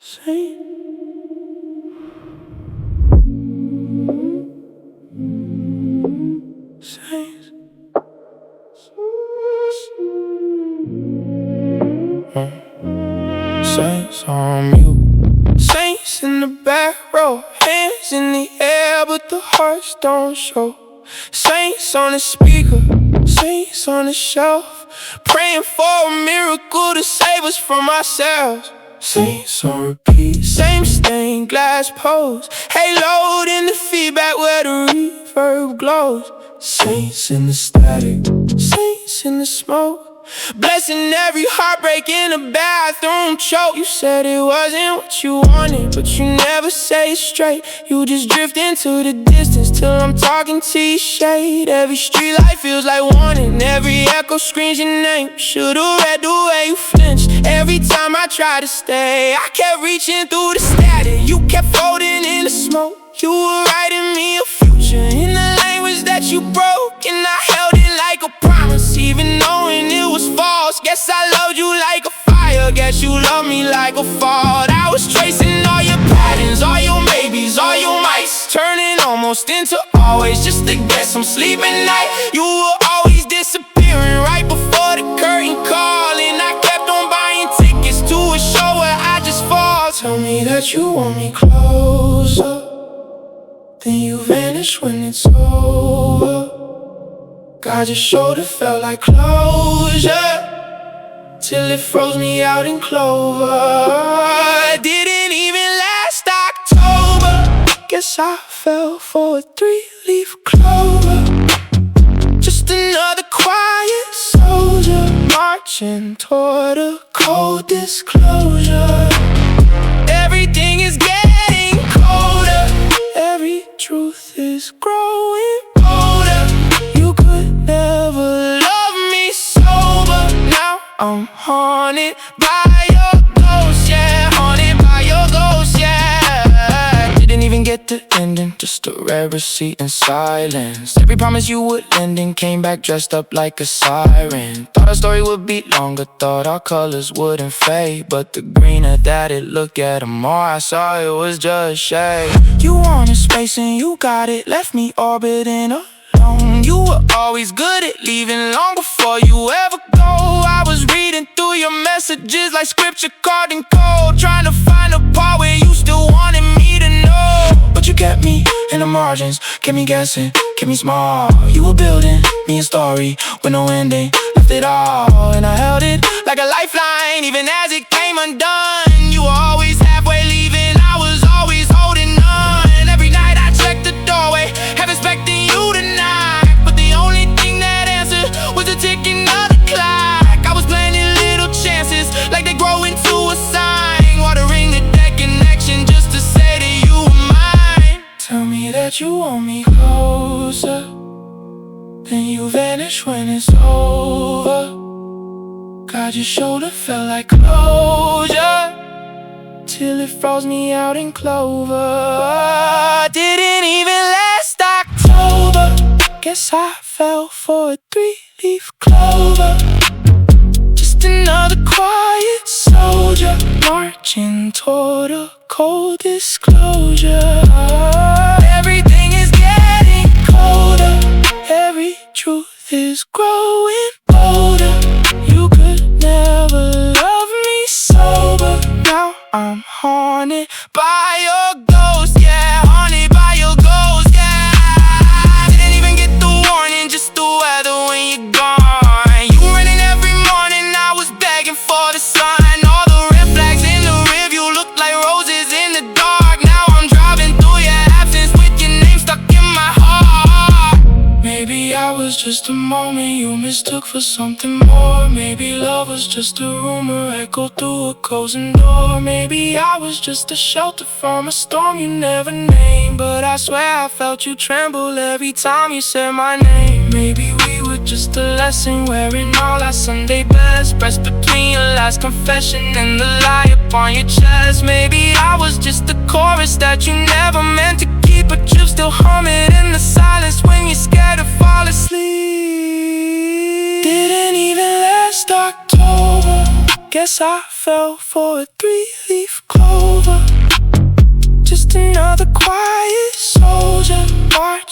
Say, saints, saints on mute. Saints in the back row, hands in the air, but the hearts don't show. Saints on the speaker, saints on the shelf, praying for a miracle to save us from ourselves. Saints on repeat, same stained glass pose, haloed in the feedback where the reverb glows. Saints in the static, saints in the smoke, blessing every heartbreak in the bathroom choke. You said it wasn't what you wanted, but you never say it straight. You just drift into the distance till I'm talking to your shade. Every street light feels like warning, every echo screams your name. Should've read the way you flinched every time I tried to stay. I kept reaching through the static, you kept floating in the smoke. You were writing me a future in the language that you broke, and I held it like a promise, even knowing it was false. Guess I loved you like a fire, guess you loved me like a fault. I was tracing all your patterns, all your maybes, all your mights, turning almost into always just to get some sleep at night. You were always disappearing right before the curtain call, and I kept on buying tickets to a show where I just fall. Tell me that you want me closer, then you vanish when it's over. God, your shoulder felt like closure, till it froze me out in clover. Didn't even last October, guess I fell for a 3-leaf clover. Just another quiet soldier, marching toward a cold disclosure. Everything is getting colder, every truth is growing bolder. You could never love me sober. Now I'm haunted by your ghost, yeah. Haunted by your ghost, yeah. Didn't even get the ending, just a red receipt in silence. Every promise you would lend and came back dressed up like a siren. Thought our story would be longer, thought our colors wouldn't fade, but the greener that it looked, yeah, the more I saw it was just shade. You wanted space and you got it, left me orbiting alone. You were always good at leaving long before you ever go. I was reading through your messages like scripture carved in cold, trying to find a part where you still wanted me to know. But you kept me in the margins, kept me guessing, kept me small. You were building me a story with no ending, left it all, and I held it like a lifeline even as it came undone. You were always halfway leaving, I was always holding on. Every night I checked the doorway, half expecting you to knock, but the only thing that answered was the ticking of the clock. I was planting little chances like they grow into a sign, watering the deck in action just to say that you were mine. Tell me that you want me closer, then you vanish when it's over. God, your shoulder felt like closure, till it froze me out in clover. Didn't even last October, guess I fell for a 3-leaf clover. Just another quiet soldier, marching toward a cold disclosure. Everything is getting colder, every truth is growing bolder. You could never love me sober. Now I'm haunted by your ghost, yeah. Haunted by your ghost, yeah. Didn't even get the warning, just the weather when you're gone. You were running every morning, I was begging for the sun. All the red flags in the rearview looked like roses in the dark. Now I'm driving through your absence with your name stuck in my heart. Maybe I was just a moment you mistook for something more. Maybe love was just a rumor echoed through a closing door. Maybe I was just a shelter from a storm you never named, but I swear I felt you tremble every time you said my name. Maybe we were just a lesson, wearing all our Sunday best, pressed between your last confession and the lie upon your chest. Maybe I was just a chorus that you never meant to keep, but you still hum it in the silence when you're scared to fall asleep. Didn't even last October, guess I fell for a 3-leaf clover.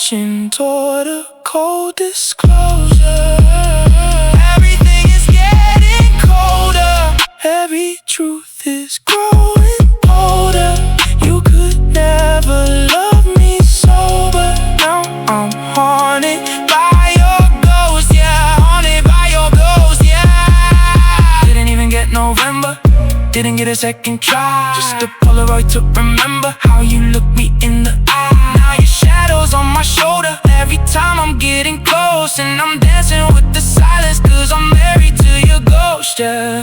marching toward a cold disclosure. Everything is getting colder. Every truth is growing older. You could never love me sober. Now I'm haunted by your ghost, yeah. Haunted by your ghost, yeah. Didn't even get November, didn't get a second try. Just a Polaroid to remember how you look me in the eye. Now your shadow's on my shoulder every time I'm getting close. And I'm dancing with the silence, 'cause I'm married to your ghost, yeah.